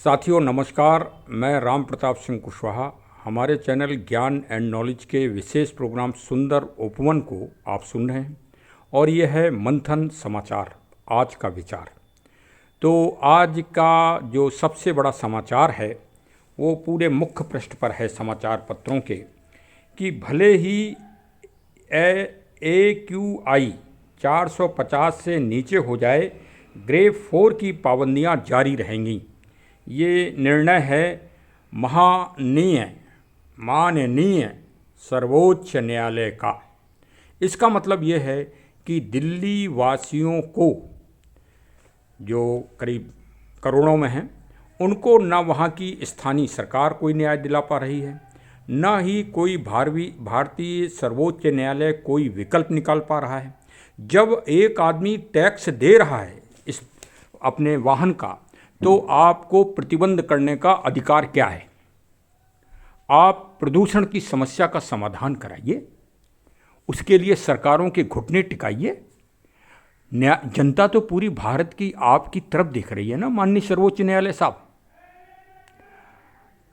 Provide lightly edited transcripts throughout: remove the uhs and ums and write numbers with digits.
साथियों नमस्कार। मैं राम प्रताप सिंह कुशवाहा। हमारे चैनल ज्ञान एंड नॉलेज के विशेष प्रोग्राम सुंदर उपवन को आप सुन रहे हैं और यह है मंथन समाचार, आज का विचार। तो आज का जो सबसे बड़ा समाचार है वो पूरे मुख्य पृष्ठ पर है समाचार पत्रों के कि भले ही AQI 450 से नीचे हो जाए, ग्रेड 4 की पाबंदियां जारी रहेंगी। ये निर्णय है माननीय सर्वोच्च न्यायालय का। इसका मतलब ये है कि दिल्ली वासियों को, जो करीब करोड़ों में हैं, उनको न वहाँ की स्थानीय सरकार कोई न्याय दिला पा रही है, न ही कोई भारतीय सर्वोच्च न्यायालय कोई विकल्प निकाल पा रहा है। जब एक आदमी टैक्स दे रहा है इस अपने वाहन का, तो आपको प्रतिबंध करने का अधिकार क्या है? आप प्रदूषण की समस्या का समाधान कराइए, उसके लिए सरकारों के घुटने टिकाइए। जनता तो पूरी भारत की आपकी तरफ देख रही है ना, माननीय सर्वोच्च न्यायालय साहब।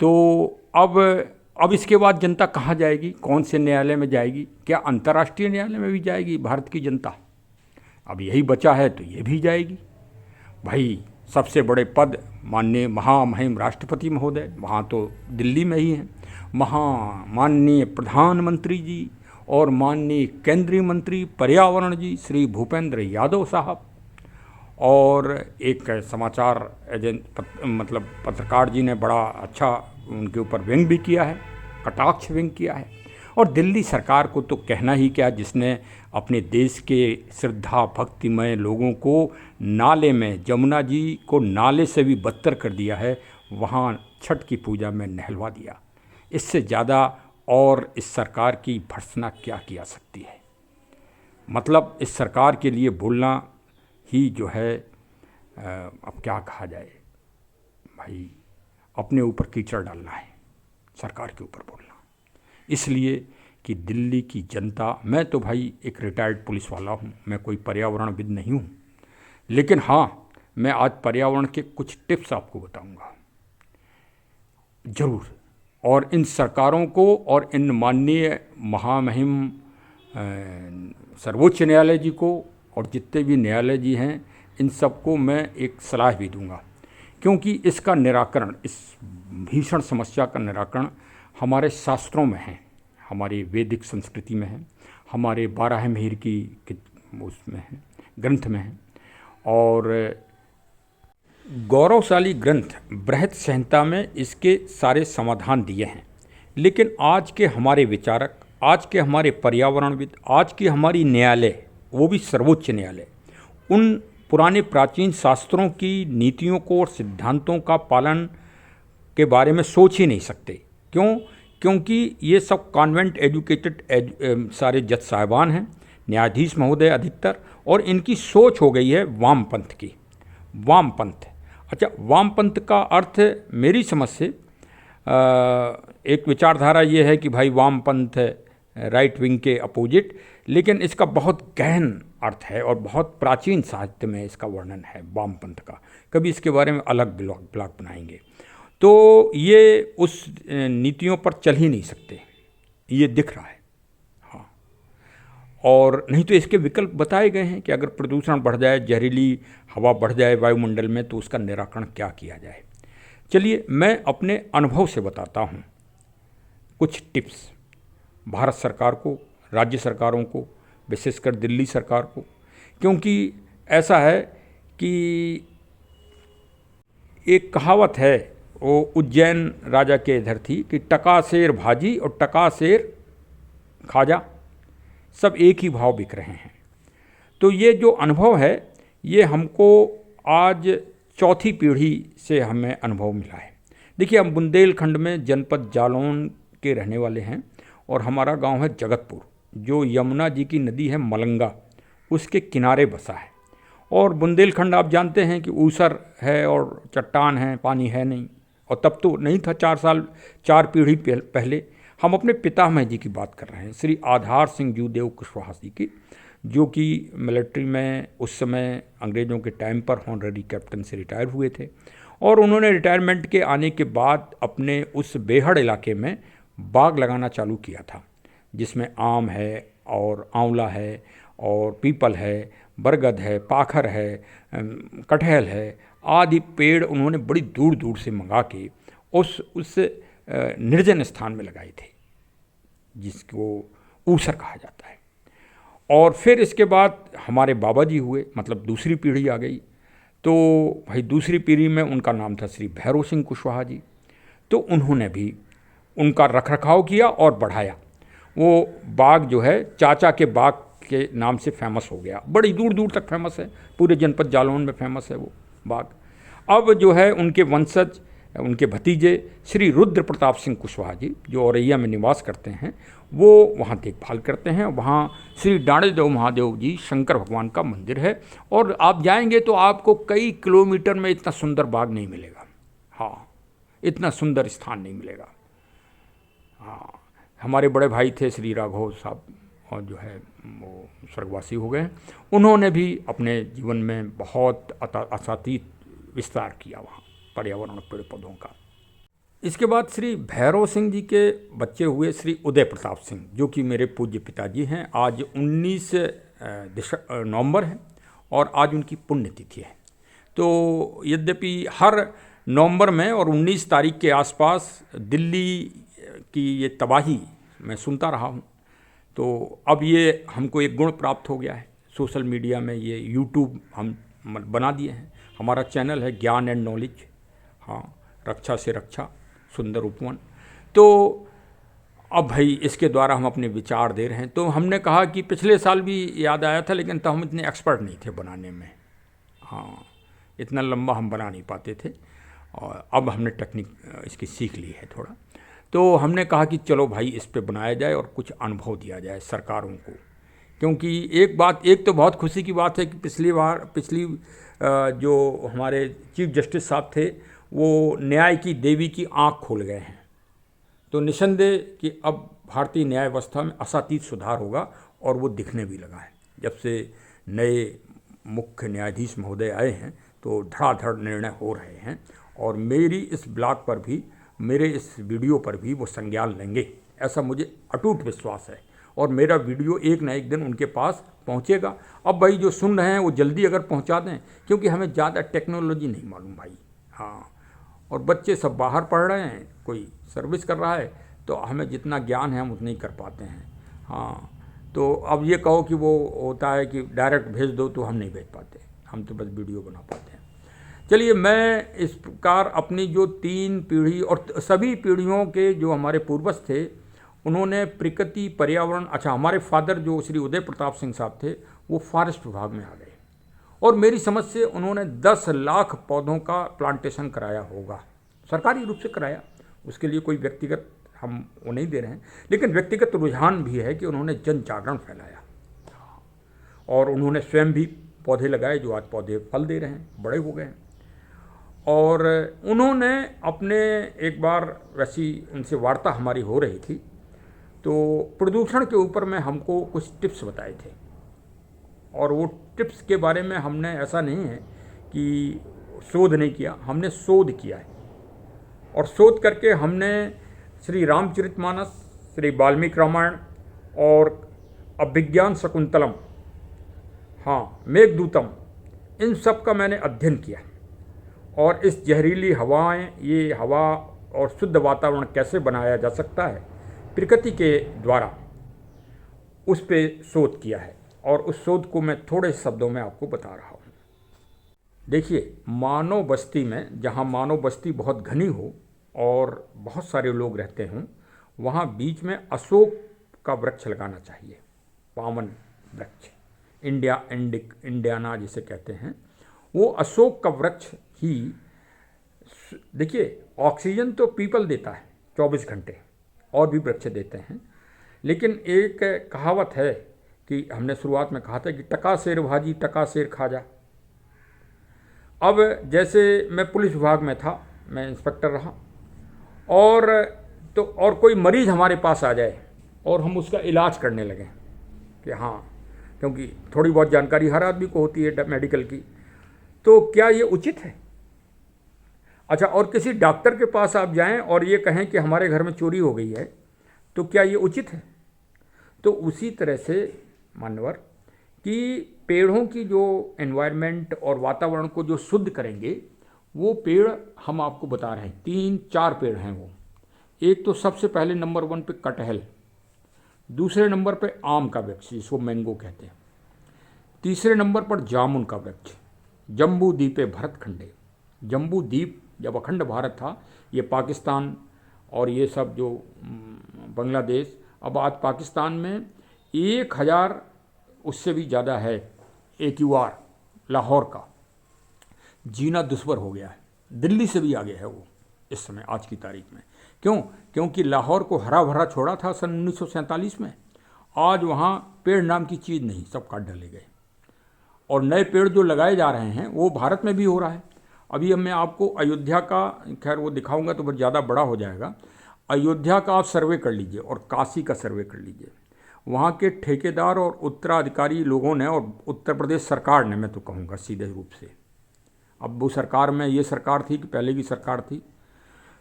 तो अब इसके बाद जनता कहाँ जाएगी? कौन से न्यायालय में जाएगी? क्या अंतर्राष्ट्रीय न्यायालय में भी जाएगी भारत की जनता? अब यही बचा है तो ये भी जाएगी। भाई, सबसे बड़े पद माननीय महामहिम राष्ट्रपति महोदय वहाँ तो दिल्ली में ही हैं, माननीय प्रधानमंत्री जी और माननीय केंद्रीय मंत्री पर्यावरण जी श्री भूपेंद्र यादव साहब, और एक समाचार पत्रकार जी ने बड़ा अच्छा उनके ऊपर व्यंग भी किया है, कटाक्ष व्यंग किया है। और दिल्ली सरकार को तो कहना ही क्या, जिसने अपने देश के श्रद्धा भक्तिमय लोगों को नाले में, जमुना जी को नाले से भी बदतर कर दिया है, वहाँ छठ की पूजा में नहलवा दिया। इससे ज़्यादा और इस सरकार की भर्त्सना क्या की जा सकती है? मतलब इस सरकार के लिए बोलना ही जो है, अब क्या कहा जाए भाई, अपने ऊपर कीचड़ डालना है सरकार के ऊपर बोलना। इसलिए कि दिल्ली की जनता, मैं तो भाई एक रिटायर्ड पुलिस वाला हूँ, मैं कोई पर्यावरणविद नहीं हूँ, लेकिन हाँ, मैं आज पर्यावरण के कुछ टिप्स आपको बताऊँगा ज़रूर। और इन सरकारों को और इन माननीय महामहिम सर्वोच्च न्यायालय जी को और जितने भी न्यायालय जी हैं, इन सबको मैं एक सलाह भी दूंगा, क्योंकि इसका निराकरण, इस भीषण समस्या का निराकरण हमारे शास्त्रों में है, हमारी वैदिक संस्कृति में है, हमारे 12 मिहिर की उसमें है, ग्रंथ में है। और गौरवशाली ग्रंथ बृहत संहिता में इसके सारे समाधान दिए हैं। लेकिन आज के हमारे विचारक, आज के हमारे पर्यावरणविद, आज की हमारी न्यायालय, वो भी सर्वोच्च न्यायालय, उन पुराने प्राचीन शास्त्रों की नीतियों को और सिद्धांतों का पालन के बारे में सोच ही नहीं सकते। क्यों? क्योंकि ये सब कॉन्वेंट एजुकेटेड सारे जज साहिबान हैं, न्यायाधीश महोदय अधिकतर, और इनकी सोच हो गई है वामपंथ की। वामपंथ, अच्छा, वामपंथ का अर्थ मेरी समझ से एक विचारधारा ये है कि भाई वामपंथ राइट विंग के अपोजिट, लेकिन इसका बहुत गहन अर्थ है और बहुत प्राचीन साहित्य में इसका वर्णन है वामपंथ का। कभी इसके बारे में अलग ब्लॉग बनाएंगे। तो ये उस नीतियों पर चल ही नहीं सकते, ये दिख रहा है। हाँ, और नहीं तो इसके विकल्प बताए गए हैं कि अगर प्रदूषण बढ़ जाए, जहरीली हवा बढ़ जाए वायुमंडल में, तो उसका निराकरण क्या किया जाए। चलिए मैं अपने अनुभव से बताता हूँ कुछ टिप्स भारत सरकार को, राज्य सरकारों को, विशेषकर दिल्ली सरकार को। क्योंकि ऐसा है कि एक कहावत है, वो उज्जैन राजा के इधर थी कि टका शेर भाजी और टका शेर खाजा, सब एक ही भाव बिक रहे हैं। तो ये जो अनुभव है, ये हमको आज चौथी पीढ़ी से हमें अनुभव मिला है। देखिए, हम बुंदेलखंड में जनपद जालौन के रहने वाले हैं और हमारा गांव है जगतपुर, जो यमुना जी की नदी है मलंगा, उसके किनारे बसा है। और बुंदेलखंड आप जानते हैं कि ऊसर है और चट्टान है, पानी है नहीं। और तब तो नहीं था, 4 पीढ़ी पहले। हम अपने पितामह जी की बात कर रहे हैं, श्री आधार सिंह जूदेव कुशवाहा जी की, जो कि मिलिट्री में उस समय अंग्रेज़ों के टाइम पर हॉनररी कैप्टन से रिटायर हुए थे और उन्होंने रिटायरमेंट के आने के बाद अपने उस बेहड़ इलाके में बाग लगाना चालू किया था, जिसमें आम है और आंवला है और पीपल है, बरगद है, पाखर है, कटहल है आदि पेड़ उन्होंने बड़ी दूर दूर से मंगा के उस निर्जन स्थान में लगाए थे, जिसको ऊसर कहा जाता है। और फिर इसके बाद हमारे बाबा जी हुए, मतलब दूसरी पीढ़ी आ गई। तो भाई दूसरी पीढ़ी में उनका नाम था श्री भैरव सिंह कुशवाहा जी। तो उन्होंने भी उनका रखरखाव किया और बढ़ाया। वो बाग जो है चाचा के बाग के नाम से फेमस हो गया, बड़ी दूर दूर तक फेमस है, पूरे जनपद जालौन में फेमस है वो बाग। अब जो है उनके वंशज, उनके भतीजे श्री रुद्र प्रताप सिंह कुशवाहा जी, जो औरैया में निवास करते हैं, वो वहाँ देखभाल करते हैं। वहाँ श्री डाणेदेव महादेव जी शंकर भगवान का मंदिर है, और आप जाएंगे तो आपको कई किलोमीटर में इतना सुंदर बाग नहीं मिलेगा। हाँ, इतना सुंदर स्थान नहीं मिलेगा। हाँ, हमारे बड़े भाई थे श्री राघव साहब, और जो है वो स्वर्गवासी हो गए। उन्होंने भी अपने जीवन में बहुत असातीत विस्तार किया वहाँ पर्यावरण पेड़ पौधों का। इसके बाद श्री भैरव सिंह जी के बच्चे हुए श्री उदय प्रताप सिंह, जो कि मेरे पूज्य पिताजी हैं। आज 19 नवंबर है और आज उनकी पुण्यतिथि है। तो यद्यपि हर नवंबर में और 19 तारीख के आसपास दिल्ली की ये तबाही मैं सुनता रहा हूँ, तो अब ये हमको एक गुण प्राप्त हो गया है। सोशल मीडिया में ये यूट्यूब हम बना दिए हैं, हमारा चैनल है ज्ञान एंड नॉलेज, हाँ, रक्षा से रक्षा सुंदर उपवन। तो अब भाई इसके द्वारा हम अपने विचार दे रहे हैं। तो हमने कहा कि पिछले साल भी याद आया था, लेकिन तब हम इतने एक्सपर्ट नहीं थे बनाने में, हाँ, इतना लंबा हम बना नहीं पाते थे, और अब हमने टेक्निक इसकी सीख ली है थोड़ा। तो हमने कहा कि चलो भाई इस पे बनाया जाए और कुछ अनुभव दिया जाए सरकारों को। क्योंकि एक तो बहुत खुशी की बात है कि पिछली जो हमारे चीफ जस्टिस साहब थे, वो न्याय की देवी की आंख खोल गए हैं। तो निसंदेह कि अब भारतीय न्याय व्यवस्था में असातीत सुधार होगा, और वो दिखने भी लगा है। जब से नए मुख्य न्यायाधीश महोदय आए हैं तो धड़ाधड़ निर्णय हो रहे हैं, और मेरी इस ब्लॉग पर भी, मेरे इस वीडियो पर भी वो संज्ञान लेंगे, ऐसा मुझे अटूट विश्वास है। और मेरा वीडियो एक ना एक दिन उनके पास पहुंचेगा। अब भाई जो सुन रहे हैं वो जल्दी अगर पहुंचा दें, क्योंकि हमें ज़्यादा टेक्नोलॉजी नहीं मालूम भाई, हाँ, और बच्चे सब बाहर पढ़ रहे हैं, कोई सर्विस कर रहा है, तो हमें जितना ज्ञान है हम उतना ही कर पाते हैं। हाँ, तो अब ये कहो कि वो होता है कि डायरेक्ट भेज दो, तो हम नहीं भेज पाते, हम तो बस वीडियो बना पाते हैं। चलिए, मैं इस प्रकार अपनी जो 3 पीढ़ी और सभी पीढ़ियों के जो हमारे पूर्वज थे, उन्होंने प्रकृति पर्यावरण, अच्छा, हमारे फादर जो श्री उदय प्रताप सिंह साहब थे, वो फॉरेस्ट विभाग में आ गए, और मेरी समझ से उन्होंने 10 लाख पौधों का प्लांटेशन कराया होगा, सरकारी रूप से कराया। उसके लिए कोई व्यक्तिगत हम वो नहीं दे रहे हैं, लेकिन व्यक्तिगत रुझान भी है कि उन्होंने जन जागरण फैलाया, और उन्होंने स्वयं भी पौधे लगाए, जो आज पौधे फल दे रहे हैं, बड़े हो गए हैं। और उन्होंने अपने, एक बार वैसी उनसे वार्ता हमारी हो रही थी, तो प्रदूषण के ऊपर में हमको कुछ टिप्स बताए थे, और वो टिप्स के बारे में हमने, ऐसा नहीं है कि शोध नहीं किया, हमने शोध किया है। और शोध करके हमने श्री रामचरितमानस, श्री वाल्मीकि रामायण और अभिज्ञान शकुंतलम, हाँ, मेघदूतम, इन सब का मैंने अध्ययन किया। और इस जहरीली हवाएं, ये हवा और शुद्ध वातावरण कैसे बनाया जा सकता है प्रकृति के द्वारा, उस पे शोध किया है, और उस शोध को मैं थोड़े शब्दों में आपको बता रहा हूँ। देखिए, मानव बस्ती में, जहाँ मानव बस्ती बहुत घनी हो और बहुत सारे लोग रहते हों, वहाँ बीच में अशोक का वृक्ष लगाना चाहिए, पावन वृक्ष, इंडियाना जिसे कहते हैं, वो अशोक का वृक्ष ही, देखिए, ऑक्सीजन तो पीपल देता है 24 घंटे, और भी वृक्ष देते हैं, लेकिन एक कहावत है कि हमने शुरुआत में कहा था कि टका शेर भाजी टका शेर खा जा। अब जैसे मैं पुलिस विभाग में था, मैं इंस्पेक्टर रहा, और कोई मरीज़ हमारे पास आ जाए और हम उसका इलाज करने लगें कि हाँ, क्योंकि थोड़ी बहुत जानकारी हर आदमी को होती है मेडिकल की, तो क्या ये उचित है? अच्छा, और किसी डॉक्टर के पास आप जाएं और ये कहें कि हमारे घर में चोरी हो गई है, तो क्या ये उचित है? तो उसी तरह से मानवर कि पेड़ों की जो एनवायरनमेंट और वातावरण को जो शुद्ध करेंगे, वो पेड़ हम आपको बता रहे हैं, 3-4 पेड़ हैं वो। एक तो सबसे पहले नंबर 1 पे कटहल, दूसरे नंबर पे आम का वृक्ष जिसको मैंगो कहते हैं, तीसरे नंबर पर जामुन का वृक्ष, जम्बू द्वीपे भरतखंडे। जम्बू द्वीप जब अखंड भारत था, ये पाकिस्तान और ये सब जो बांग्लादेश, अब आज पाकिस्तान में 1000 उससे भी ज़्यादा है AQR लाहौर का, जीना दुश्वार हो गया है। दिल्ली से भी आगे है वो इस समय आज की तारीख में। क्यों? क्योंकि लाहौर को हरा भरा छोड़ा था सन 1947 में। आज वहाँ पेड़ नाम की चीज़ नहीं, सब काट डाले गए। और नए पेड़ जो लगाए जा रहे हैं वो भारत में भी हो रहा है। अभी मैं आपको अयोध्या का, खैर वो दिखाऊंगा तो बहुत ज़्यादा बड़ा हो जाएगा। अयोध्या का आप सर्वे कर लीजिए और काशी का सर्वे कर लीजिए। वहाँ के ठेकेदार और उत्तराधिकारी लोगों ने और उत्तर प्रदेश सरकार ने, मैं तो कहूँगा सीधे रूप से, अब वो सरकार में ये सरकार थी कि पहले की सरकार थी,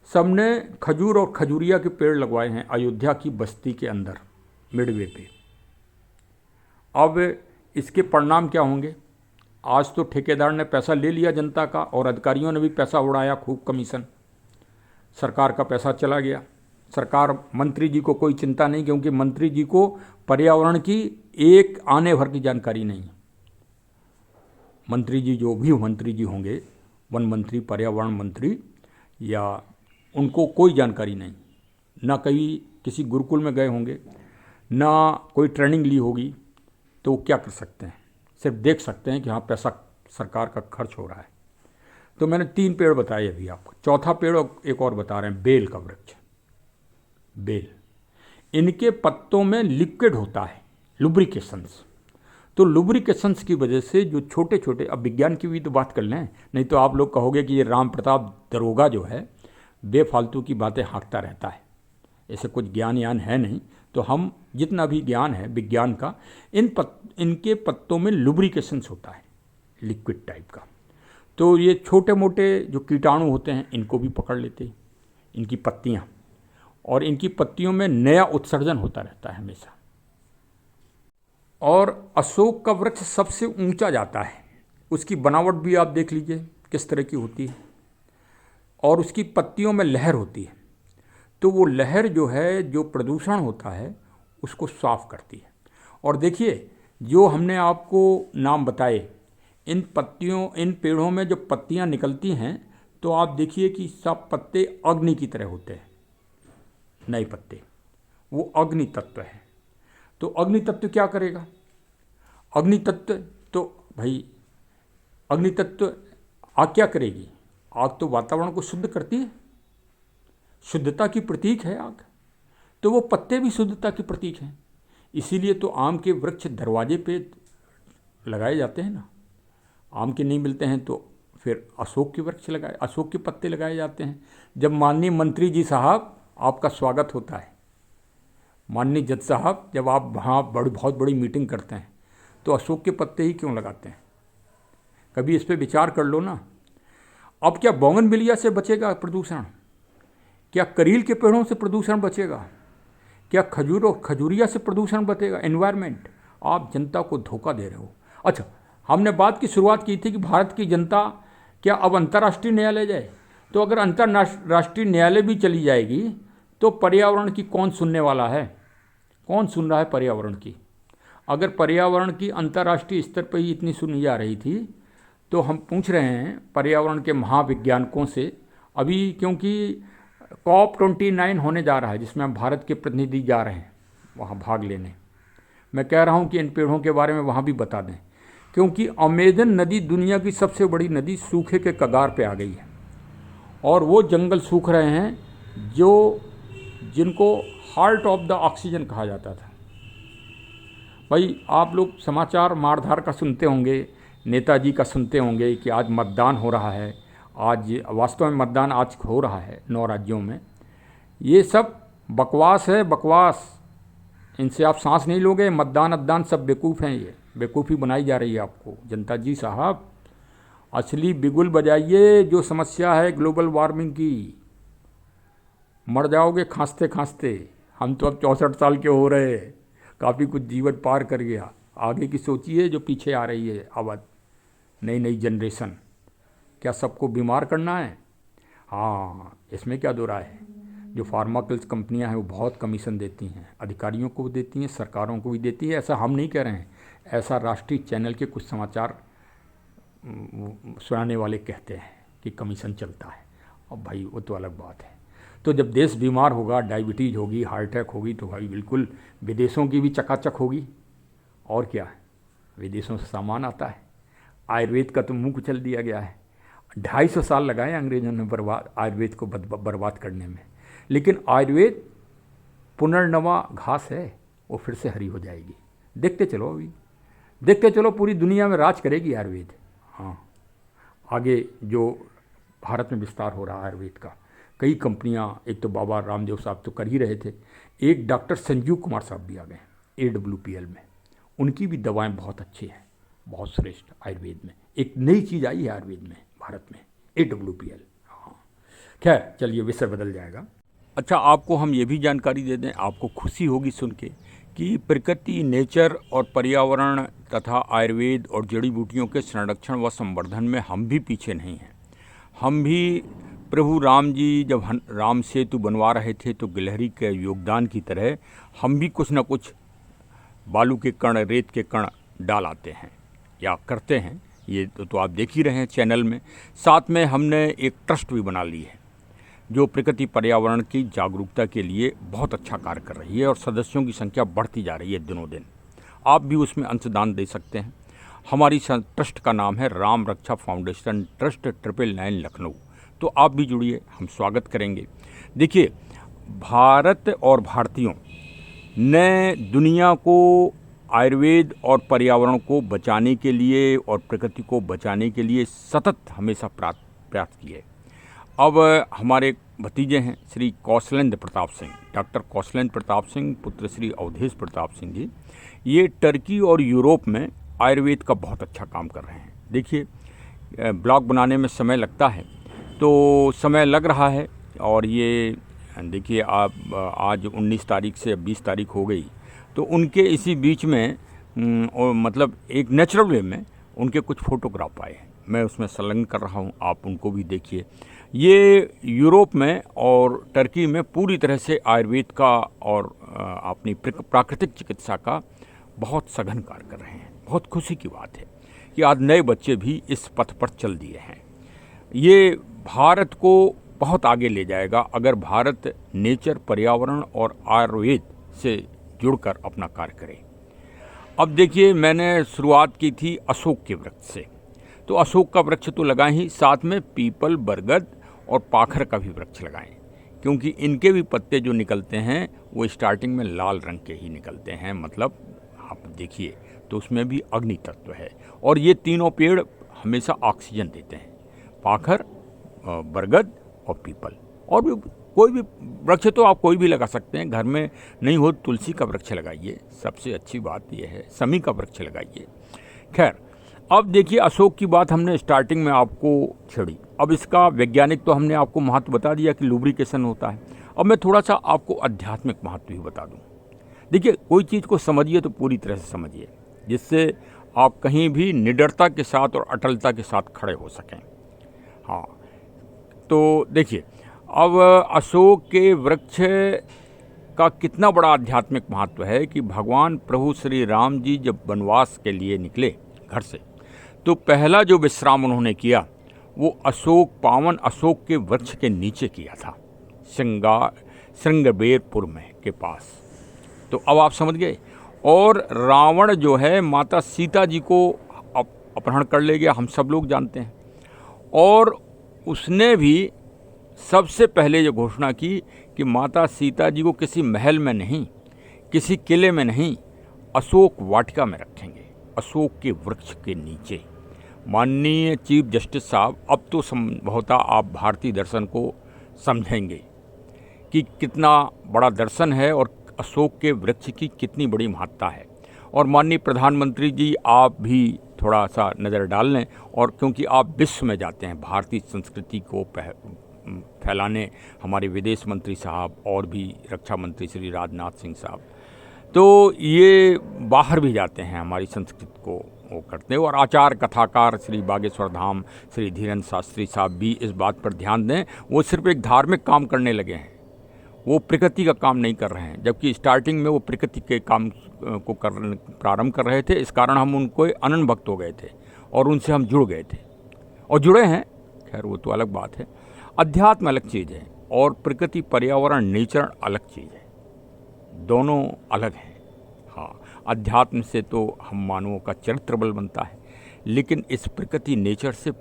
सबने खजूर और खजूरिया के पेड़ लगवाए हैं अयोध्या की बस्ती के अंदर मिडवे पे। अब इसके परिणाम क्या होंगे? आज तो ठेकेदार ने पैसा ले लिया जनता का और अधिकारियों ने भी पैसा उड़ाया, खूब कमीशन, सरकार का पैसा चला गया। सरकार, मंत्री जी को कोई चिंता नहीं, क्योंकि मंत्री जी को पर्यावरण की एक आने भर की जानकारी नहीं। मंत्री जी जो भी मंत्री जी होंगे, वन मंत्री, पर्यावरण मंत्री, या उनको कोई जानकारी नहीं, ना कभी किसी गुरुकुल में गए होंगे, ना कोई ट्रेनिंग ली होगी, तो क्या कर सकते हैं? सिर्फ देख सकते हैं कि हाँ पैसा सरकार का खर्च हो रहा है। तो मैंने 3 पेड़ बताए अभी आपको, चौथा पेड़ एक और बता रहे हैं, बेल का वृक्ष। बेल, इनके पत्तों में लिक्विड होता है, लुब्रिकेशंस। तो लुब्रिकेशंस की वजह से जो छोटे छोटे, अब विज्ञान की भी तो बात कर लें, नहीं तो आप लोग कहोगे कि ये राम प्रताप दरोगा जो है बेफालतू की बातें हाँकता रहता है, ऐसे कुछ ज्ञान यान है नहीं। तो हम जितना भी ज्ञान है विज्ञान का, इनके पत्तों में लुब्रिकेशंस होता है, लिक्विड टाइप का। तो ये छोटे मोटे जो कीटाणु होते हैं इनको भी पकड़ लेते हैं इनकी पत्तियाँ, और इनकी पत्तियों में नया उत्सर्जन होता रहता है हमेशा। और अशोक का वृक्ष सबसे ऊंचा जाता है, उसकी बनावट भी आप देख लीजिए किस तरह की होती है, और उसकी पत्तियों में लहर होती है। तो वो लहर जो है, जो प्रदूषण होता है उसको साफ करती है। और देखिए जो हमने आपको नाम बताए, इन पत्तियों, इन पेड़ों में जो पत्तियां निकलती हैं, तो आप देखिए कि सब पत्ते अग्नि की तरह होते हैं, नए पत्ते, वो अग्नि तत्व है। तो अग्नि तत्व क्या करेगा? अग्नि तत्व तो भाई, अग्नि तत्व आग क्या करेगी? आग तो वातावरण को शुद्ध करती है, शुद्धता की प्रतीक है आग। तो वो पत्ते भी शुद्धता की प्रतीक हैं। इसीलिए तो आम के वृक्ष दरवाजे पे लगाए जाते हैं ना। आम के नहीं मिलते हैं तो फिर अशोक के वृक्ष लगाए, अशोक के पत्ते लगाए जाते हैं। जब माननीय मंत्री जी साहब आपका स्वागत होता है, माननीय जज साहब जब आप वहाँ बहुत बड़ी मीटिंग करते हैं, तो अशोक के पत्ते ही क्यों लगाते हैं? कभी इस पर विचार कर लो ना। अब क्या बोगनविलिया से बचेगा प्रदूषण? क्या करील के पेड़ों से प्रदूषण बचेगा? क्या खजूर और खजूरिया से प्रदूषण बचेगा? एनवायरनमेंट, आप जनता को धोखा दे रहे हो। अच्छा, हमने बात की शुरुआत की थी कि भारत की जनता क्या अब अंतर्राष्ट्रीय न्यायालय जाए? तो अगर अंतर्राष्ट्रीय न्यायालय भी चली जाएगी तो पर्यावरण की कौन सुनने वाला है? कौन सुन रहा है पर्यावरण की? अगर पर्यावरण की अंतर्राष्ट्रीय स्तर पर ही इतनी सुनी जा रही थी, तो हम पूछ रहे हैं पर्यावरण के महावैज्ञानिकों से अभी, क्योंकि COP29 होने जा रहा है जिसमें हम भारत के प्रतिनिधि जा रहे हैं वहाँ भाग लेने। मैं कह रहा हूँ कि इन पेड़ों के बारे में वहाँ भी बता दें, क्योंकि अमेजन नदी दुनिया की सबसे बड़ी नदी सूखे के कगार पे आ गई है, और वो जंगल सूख रहे हैं जिनको हार्ट ऑफ द ऑक्सीजन कहा जाता था। भाई आप लोग समाचार मारधार का सुनते होंगे, नेताजी का सुनते होंगे कि आज मतदान हो रहा है, आज वास्तव में मतदान आज हो रहा है 9 राज्यों में। ये सब बकवास है, बकवास। इनसे आप सांस नहीं लोगे। मतदान सब बेवकूफ़ हैं, ये बेवकूफ़ी बनाई जा रही है आपको जनता जी साहब। असली बिगुल बजाइए, जो समस्या है ग्लोबल वार्मिंग की। मर जाओगे खांसते खांसते। हम तो अब 64 साल के हो रहे हैं, काफ़ी कुछ जीवन पार कर गया। आगे की सोचिए जो पीछे आ रही है आवाज़, नई नई जनरेशन। क्या सबको बीमार करना है? हाँ, इसमें क्या दो राय है। जो फार्माकल्स कंपनियां हैं वो बहुत कमीशन देती हैं, अधिकारियों को भी देती हैं, सरकारों को भी देती है। ऐसा हम नहीं कह रहे हैं, ऐसा राष्ट्रीय चैनल के कुछ समाचार सुनाने वाले कहते हैं कि कमीशन चलता है। अब भाई वो तो अलग बात है। तो जब देश बीमार होगा, डायबिटीज़ होगी, हार्ट अटैक होगी, तो भाई बिल्कुल विदेशों की भी चकाचक होगी। और क्या है, विदेशों से सामान आता है। आयुर्वेद का तो मुंह कुचल दिया गया है। 250 साल लगाए अंग्रेजों ने आयुर्वेद को बर्बाद करने में। लेकिन आयुर्वेद पुनर्नवा घास है, वो फिर से हरी हो जाएगी। देखते चलो, अभी देखते चलो, पूरी दुनिया में राज करेगी आयुर्वेद। हाँ, आगे जो भारत में विस्तार हो रहा है आयुर्वेद का, कई कंपनियां, एक तो बाबा रामदेव साहब तो कर ही रहे थे, एक डॉक्टर संजीव कुमार साहब भी आ गए AWPL में। उनकी भी दवाएं बहुत अच्छी हैं, बहुत श्रेष्ठ आयुर्वेद में। एक नई चीज़ आई है आयुर्वेद में भारत में, AWPL। हाँ, खैर चलिए, विषय बदल जाएगा। अच्छा, आपको हम ये भी जानकारी दे दें, आपको खुशी होगी सुन के कि प्रकृति, नेचर और पर्यावरण तथा आयुर्वेद और जड़ी बूटियों के संरक्षण व संवर्धन में हम भी पीछे नहीं हैं। हम भी प्रभु राम जी जब राम सेतु बनवा रहे थे तो गिलहरी के योगदान की तरह हम भी कुछ न कुछ बालू के कण, रेत के कण डाल आते हैं या करते हैं। ये तो आप देख ही रहे हैं चैनल में। साथ में हमने एक ट्रस्ट भी बना ली है जो प्रकृति पर्यावरण की जागरूकता के लिए बहुत अच्छा कार्य कर रही है और सदस्यों की संख्या बढ़ती जा रही है दिनों दिन। आप भी उसमें अंशदान दे सकते हैं। हमारी ट्रस्ट का नाम है राम रक्षा फाउंडेशन ट्रस्ट 999 लखनऊ। तो आप भी जुड़िए, हम स्वागत करेंगे। देखिए, भारत और भारतीयों ने दुनिया को आयुर्वेद और पर्यावरण को बचाने के लिए और प्रकृति को बचाने के लिए सतत हमेशा प्रयास किए। अब हमारे भतीजे हैं श्री कौशलेंद्र प्रताप सिंह, डॉक्टर कौशलेंद्र प्रताप सिंह, पुत्र श्री अवधेश प्रताप सिंह जी, ये टर्की और यूरोप में आयुर्वेद का बहुत अच्छा काम कर रहे हैं। देखिए, ब्लॉग बनाने में समय लगता है, तो समय लग रहा है। और ये देखिए, आप आज 19 तारीख से 20 तारीख हो गई, तो उनके इसी बीच में और मतलब एक नेचुरल वे में उनके कुछ फोटोग्राफ आए हैं, मैं उसमें संलग्न कर रहा हूँ, आप उनको भी देखिए। ये यूरोप में और टर्की में पूरी तरह से आयुर्वेद का और अपनी प्राकृतिक चिकित्सा का बहुत सघन कार्य कर रहे हैं। बहुत खुशी की बात है कि आज नए बच्चे भी इस पथ पर चल दिए हैं। ये भारत को बहुत आगे ले जाएगा अगर भारत नेचर, पर्यावरण और आयुर्वेद से जुड़कर अपना कार्य करे। अब देखिए, मैंने शुरुआत की थी अशोक के वृक्ष से, तो अशोक का वृक्ष तो लगाएं ही, साथ में पीपल, बरगद और पाखर का भी वृक्ष लगाएं, क्योंकि इनके भी पत्ते जो निकलते हैं वो स्टार्टिंग में लाल रंग के ही निकलते हैं। मतलब आप देखिए तो उसमें भी अग्नि तत्व है। और ये तीनों पेड़ हमेशा ऑक्सीजन देते हैं, पाखर, बरगद और पीपल। और भी कोई भी वृक्ष तो आप कोई भी लगा सकते हैं, घर में नहीं हो तुलसी का वृक्ष लगाइए, सबसे अच्छी बात यह है, समी का वृक्ष लगाइए। खैर, अब देखिए, अशोक की बात हमने स्टार्टिंग में आपको छेड़ी। अब इसका वैज्ञानिक तो हमने आपको महत्व बता दिया कि लुब्रिकेशन होता है। अब मैं थोड़ा सा आपको आध्यात्मिक महत्व भी बता दूं। देखिए, कोई चीज़ को समझिए तो पूरी तरह से समझिए, जिससे आप कहीं भी निडरता के साथ और अटलता के साथ खड़े हो सकें। हाँ, तो देखिए, अब अशोक के वृक्ष का कितना बड़ा आध्यात्मिक महत्व है कि भगवान प्रभु श्री राम जी जब वनवास के लिए निकले घर से, तो पहला जो विश्राम उन्होंने किया वो अशोक, पावन अशोक के वृक्ष के नीचे किया था, श्रृंगबेरपुर में के पास। तो अब आप समझ गए। और रावण जो है माता सीता जी को अपहरण कर ले गया, हम सब लोग जानते हैं। और उसने भी सबसे पहले ये घोषणा की कि माता सीता जी को किसी महल में नहीं, किसी किले में नहीं, अशोक वाटिका में रखेंगे, अशोक के वृक्ष के नीचे। माननीय चीफ जस्टिस साहब, अब तो संभवतः आप भारतीय दर्शन को समझेंगे कि कितना बड़ा दर्शन है और अशोक के वृक्ष की कितनी बड़ी महत्ता है। और माननीय प्रधानमंत्री जी, आप भी थोड़ा सा नज़र डाल लें। और क्योंकि आप विश्व में जाते हैं भारतीय संस्कृति को फैलाने, हमारे विदेश मंत्री साहब और भी रक्षा मंत्री श्री राजनाथ सिंह साहब, तो ये बाहर भी जाते हैं, हमारी संस्कृति को वो करते हैं। और आचार कथाकार श्री बागेश्वर धाम श्री धीरेन्द्र शास्त्री साहब भी इस बात पर ध्यान दें। वो सिर्फ एक धार्मिक काम करने लगे हैं, वो प्रकृति का काम नहीं कर रहे हैं, जबकि स्टार्टिंग में वो प्रकृति के काम को करने प्रारंभ कर रहे थे। इस कारण हम उनको अनन्य भक्त हो गए थे और उनसे हम जुड़ गए थे और जुड़े हैं। खैर वो तो अलग बात है। अध्यात्म अलग चीज़ है और प्रकृति पर्यावरण नेचर अलग चीज़ है, दोनों अलग हैं। हाँ, अध्यात्म से तो हम मानवों का चरित्र बल बनता है, लेकिन इस प्रकृति नेचर से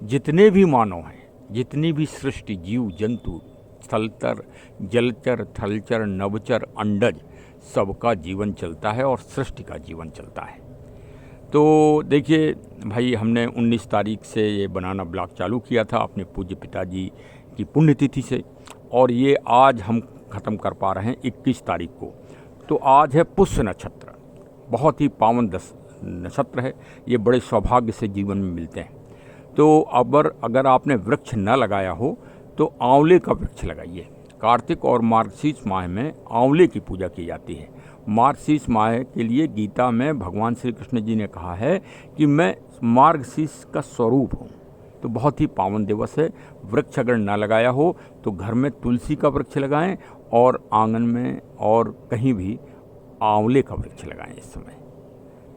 जितने भी मानव हैं, जितनी भी सृष्टि, जीव जंतु, स्थलचर, जलचर, थलचर, नभचर, अंडज, सबका जीवन चलता है और सृष्टि का जीवन चलता है। तो देखिए भाई, हमने 19 तारीख से ये बनाना ब्लॉग चालू किया था अपने पूज्य पिताजी की पुण्यतिथि से, और ये आज हम ख़त्म कर पा रहे हैं 21 तारीख को। तो आज है पुष्य नक्षत्र, बहुत ही पावन नक्षत्र है। ये बड़े सौभाग्य से जीवन में मिलते हैं। तो अगर आपने वृक्ष न लगाया हो तो आंवले का वृक्ष लगाइए। कार्तिक और मार्गशीर्ष माह में आंवले की पूजा की जाती है। मार्गशीर्ष माह के लिए गीता में भगवान श्री कृष्ण जी ने कहा है कि मैं मार्गशीर्ष का स्वरूप हूँ। तो बहुत ही पावन दिवस है। वृक्ष अगर ना लगाया हो तो घर में तुलसी का वृक्ष लगाएं और आंगन में और कहीं भी आंवले का वृक्ष लगाएं इस समय।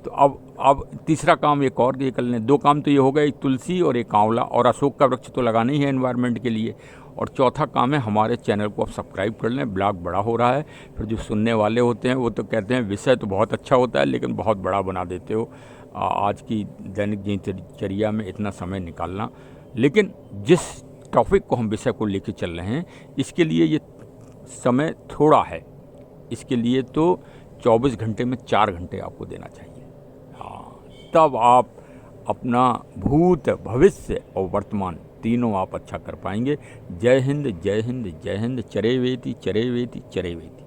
तो अब तीसरा काम एक और ये कर लें। 2 काम तो ये हो गए, एक तुलसी और एक आंवला, और अशोक का वृक्ष तो लगाना ही है एनवायरनमेंट के लिए। और चौथा काम है, हमारे चैनल को आप सब्सक्राइब कर लें। ब्लॉग बड़ा हो रहा है, फिर जो सुनने वाले होते हैं वो तो कहते हैं विषय तो बहुत अच्छा होता है लेकिन बहुत बड़ा बना देते हो। आज की दैनिक दिनचर्या में इतना समय निकालना, लेकिन जिस टॉपिक को हम विषय को लेकर चल रहे हैं इसके लिए ये समय थोड़ा है। इसके लिए तो 24 घंटे में 4 घंटे आपको देना चाहिए। हाँ, तब आप अपना भूत, भविष्य और वर्तमान तीनों आप अच्छा कर पाएंगे। जय हिंद, जय हिंद, जय हिंद। चरे वेति, चरे वेति, चरे वेति।